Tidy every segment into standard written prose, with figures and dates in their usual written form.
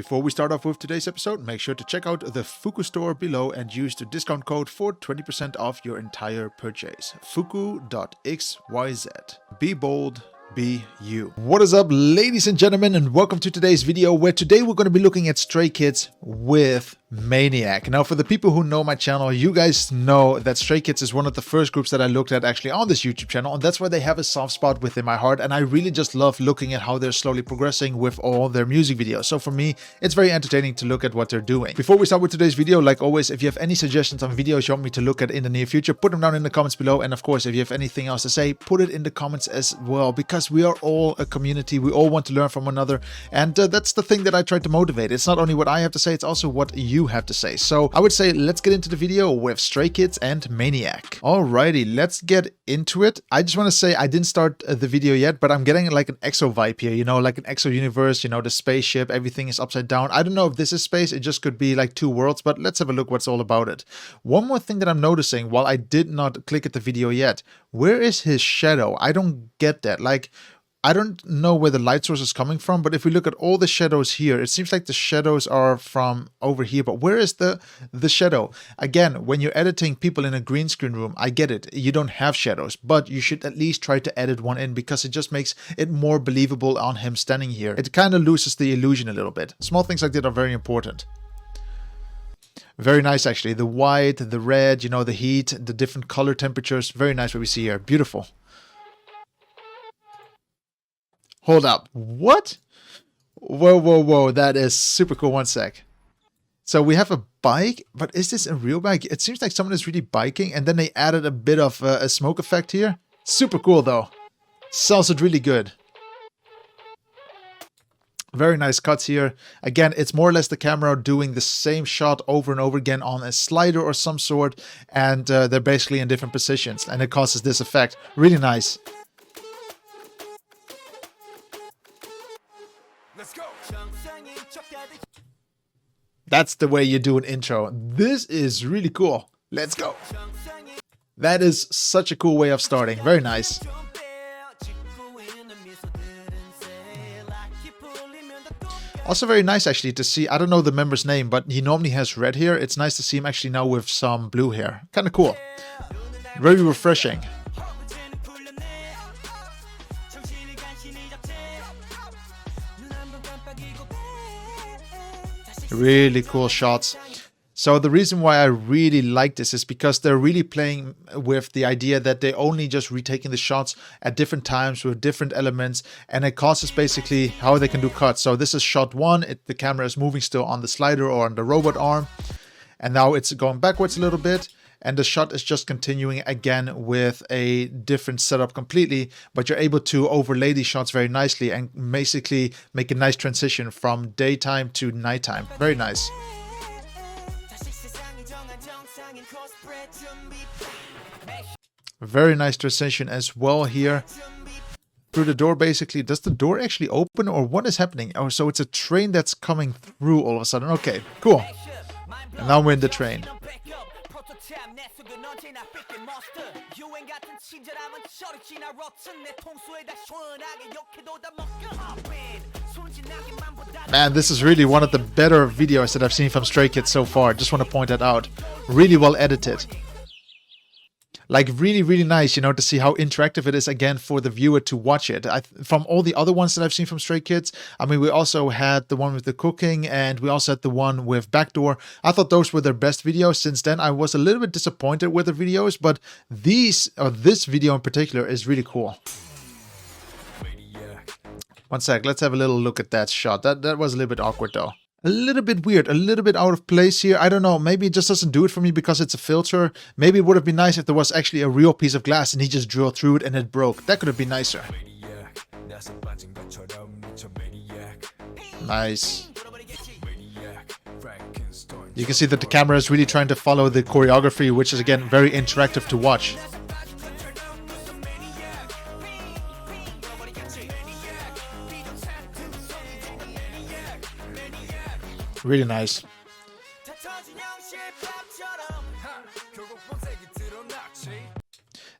Before we start off with today's episode, make sure to check out the Fuku store below and use the discount code for 20% off your entire purchase. Fuku.xyz. Be bold, be you. What is up, ladies and gentlemen, and welcome to today's video, where today we're going to be looking at Stray Kids with MANIAC. Now, for the people who know my channel, you guys know that Stray Kids is one of the first groups that I looked at actually on this YouTube channel, and that's why they have a soft spot within my heart, and I really just love looking at how they're slowly progressing with all their music videos. So for me, it's very entertaining to look at what they're doing. Before we start with today's video, like always, if you have any suggestions on videos you want me to look at in the near future, put them down in the comments below, and of course, if you have anything else to say, put it in the comments as well, because we are all a community, we all want to learn from one another, and that's the thing that I try to motivate. It's not only what I have to say, it's also what you have to say. So I would say let's get into the video with Stray Kids and MANIAC. Alrighty, let's get into it. I just want to say I didn't start the video yet, but I'm getting like an EXO vibe here, you know, like an EXO universe, you know, the spaceship, everything is upside down. I don't know if this is space, it just could be like two worlds, but let's have a look what's all about it. One more thing that I'm noticing while I did not click at the video yet, where is his shadow? I don't get that. Like, I don't know where the light source is coming from, but if we look at all the shadows here, it seems like the shadows are from over here, but where is the shadow? Again, when you're editing people in a green screen room, I get it, you don't have shadows, but you should at least try to edit one in, because it just makes it more believable on him standing here. It kind of loses the illusion a little bit. Small things like that are very important. Very nice, actually. The white, the red, you know, the heat, the different color temperatures. Very nice what we see here. Beautiful. Hold up. What? Whoa, whoa, whoa. That is super cool. One sec. So we have a bike, but is this a real bike? It seems like someone is really biking, and then they added a bit of a smoke effect here. Super cool, though. Sounds really good. Very nice cuts here. Again, it's more or less the camera doing the same shot over and over again on a slider or some sort, and they're basically in different positions, and it causes this effect. Really nice. Let's go. That's the way you do an intro. This is really cool. Let's go. That is such a cool way of starting. Very nice. Also very nice actually to see, I don't know the member's name, but he normally has red hair. It's nice to see him actually now with some blue hair. Kind of cool. Very refreshing. Really cool shots. So the reason why I really like this is because they're really playing with the idea that they only just retaking the shots at different times with different elements, and it causes basically how they can do cuts. So this is shot one, the camera is moving still on the slider or on the robot arm, and now it's going backwards a little bit, and the shot is just continuing again with a different setup completely, but you're able to overlay these shots very nicely and basically make a nice transition from daytime to nighttime. Very nice. Very nice transition as well here. Through the door basically. Does the door actually open, or what is happening? Oh, so it's a train that's coming through all of a sudden. Okay, cool. And now we're in the train. Man, this is really one of the better videos that I've seen from Stray Kids so far. Just want to point that out. Really well edited. Like really, really nice, you know, to see how interactive it is again for the viewer to watch it. From all the other ones that I've seen from Stray Kids, I mean, we also had the one with the cooking, and we also had the one with Backdoor. I thought those were their best videos. Since then, I was a little bit disappointed with the videos, but this video in particular is really cool. One sec, let's have a little look at that shot. That was a little bit awkward though. A little bit weird, a little bit out of place here. I don't know, maybe it just doesn't do it for me because it's a filter. Maybe it would have been nice if there was actually a real piece of glass and he just drilled through it and it broke. That could have been nicer. Nice. You can see that the camera is really trying to follow the choreography, which is again very interactive to watch. Really nice.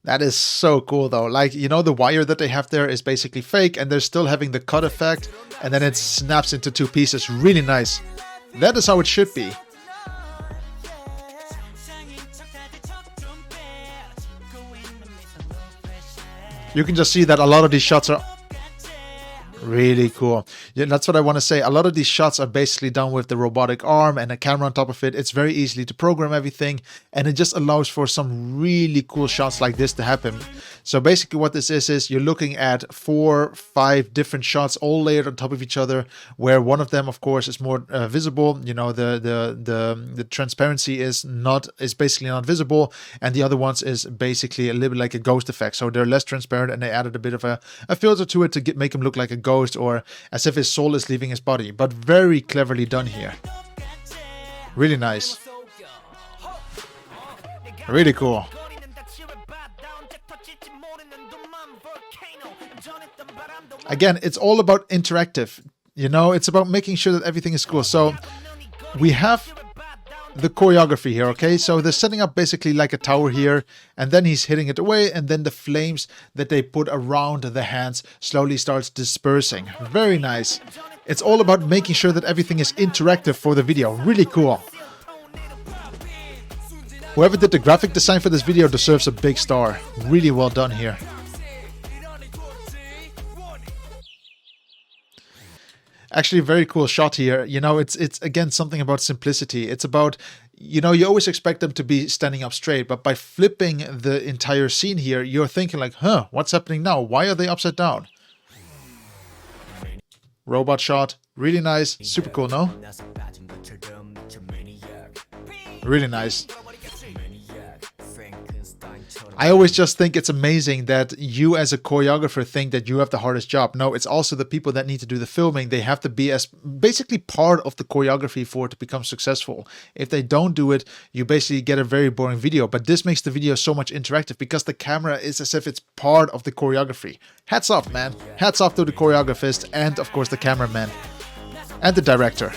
That is so cool though. Like, you know, the wire that they have there is basically fake and they're still having the cut effect and then it snaps into two pieces. Really nice. That is how it should be. You can just see that a lot of these shots are really cool. Yeah, that's what I want to say. A lot of these shots are basically done with the robotic arm and a camera on top of it. It's very easy to program everything, and it just allows for some really cool shots like this to happen. So basically what this is you're looking at 4, 5 different shots all layered on top of each other, where one of them of course is more visible. You know, the transparency is basically not visible, and the other ones is basically a little bit like a ghost effect. So they're less transparent, and they added a bit of a filter to it to make him look like a ghost, or as if his soul is leaving his body. But very cleverly done here. Really nice. Really cool. Again, it's all about interactive. You know, it's about making sure that everything is cool. So we have the choreography here, okay? So they're setting up basically like a tower here, and then he's hitting it away, and then the flames that they put around the hands slowly starts dispersing. Very nice. It's all about making sure that everything is interactive for the video. Really cool. Whoever did the graphic design for this video deserves a big star. Really well done here. Actually, a very cool shot here. You know, it's again something about simplicity. It's about, you know, you always expect them to be standing up straight, but by flipping the entire scene here, you're thinking like, huh, what's happening now? Why are they upside down? Robot shot. Really nice. Super cool, no? Really nice. I always just think it's amazing that you as a choreographer think that you have the hardest job. No, it's also the people that need to do the filming. They have to be as basically part of the choreography for it to become successful. If they don't do it, you basically get a very boring video. But this makes the video so much interactive because the camera is as if it's part of the choreography. Hats off, man. Hats off to the choreographist and of course the cameraman and the director.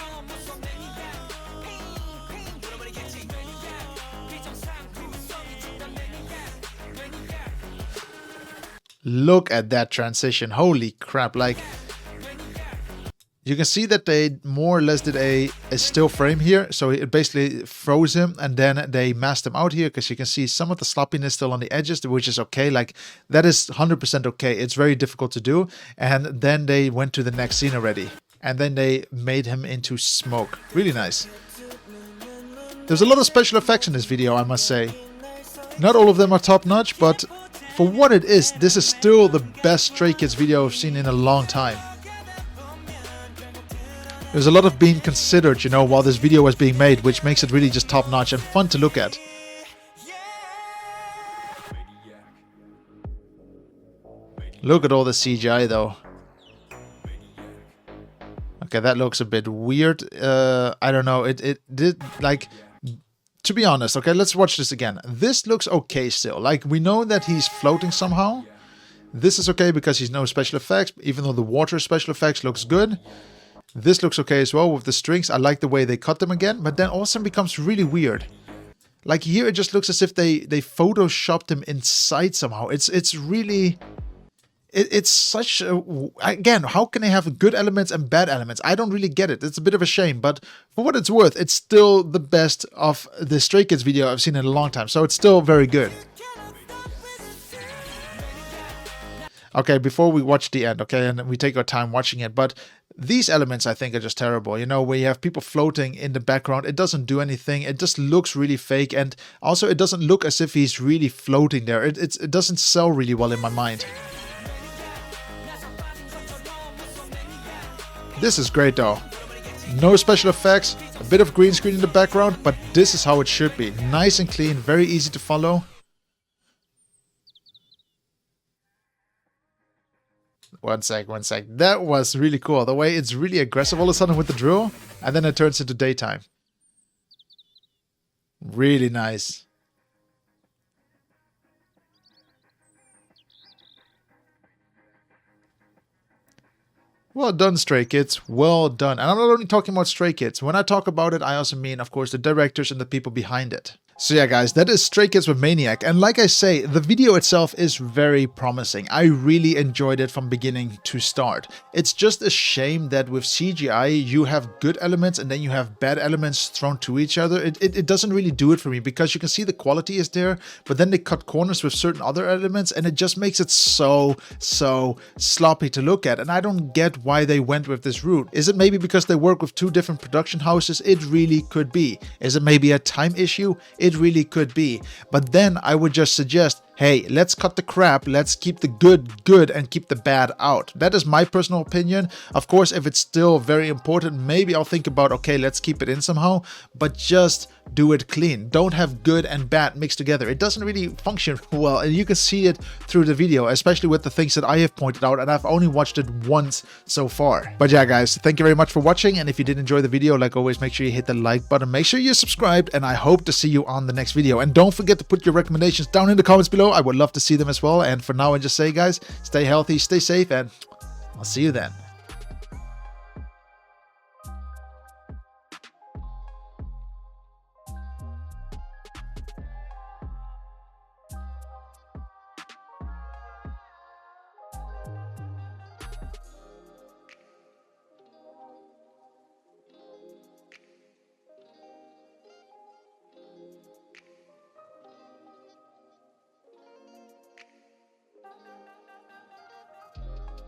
Look at that transition. Holy crap. Like, you can see that they more or less did a still frame here. So it basically froze him and then they masked him out here because you can see some of the sloppiness still on the edges, which is okay. Like, that is 100% okay. It's very difficult to do. And then they went to the next scene already. And then they made him into smoke. Really nice. There's a lot of special effects in this video, I must say. Not all of them are top notch, but for what it is, this is still the best Stray Kids video I've seen in a long time. There's a lot of being considered, you know, while this video was being made, which makes it really just top notch and fun to look at. Look at all the CGI though. Okay, that looks a bit weird. I don't know. It did like... To be honest, okay, let's watch this again. This looks okay still. Like, we know that he's floating somehow. This is okay because he's no special effects, even though the water special effects looks good. This looks okay as well with the strings. I like the way they cut them again, but then all of a sudden becomes really weird. Like here, it just looks as if they photoshopped him inside somehow. It's really... It's such a... Again, how can they have good elements and bad elements? I don't really get it. It's a bit of a shame, but for what it's worth, it's still the best of the Stray Kids video I've seen in a long time, so it's still very good. Okay, before we watch the end, okay, and we take our time watching it, but these elements I think are just terrible. You know, where you have people floating in the background, it doesn't do anything. It just looks really fake, and also it doesn't look as if he's really floating there. It doesn't sell really well in my mind. This is great though. No special effects, a bit of green screen in the background, but this is how it should be. Nice and clean, very easy to follow. One sec. That was really cool. The way it's really aggressive all of a sudden with the drill, and then it turns into daytime. Really nice. Well done, Stray Kids. Well done. And I'm not only talking about Stray Kids. When I talk about it, I also mean, of course, the directors and the people behind it. So yeah guys, that is Stray Kids with Maniac, and like I say, the video itself is very promising. I really enjoyed it from beginning to start. It's just a shame that with CGI you have good elements and then you have bad elements thrown to each other. It doesn't really do it for me, because you can see the quality is there, but then they cut corners with certain other elements and it just makes it so sloppy to look at, and I don't get why they went with this route. Is it maybe because they work with two different production houses? It really could be. Is it maybe a time issue? It really could be. But then I would just suggest, hey, let's cut the crap, let's keep the good and keep the bad out. That is my personal opinion. Of course, if it's still very important, maybe I'll think about, okay, let's keep it in somehow, but just do it clean. Don't have good and bad mixed together. It doesn't really function well, and you can see it through the video, especially with the things that I have pointed out, and I've only watched it once so far. But yeah guys, thank you very much for watching, and if you did enjoy the video, like always, make sure you hit the like button, make sure you're subscribed, and I hope to see you on the next video. And don't forget to put your recommendations down in the comments below. I would love to see them as well. And for now, I just say guys, stay healthy, stay safe, and I'll see you then.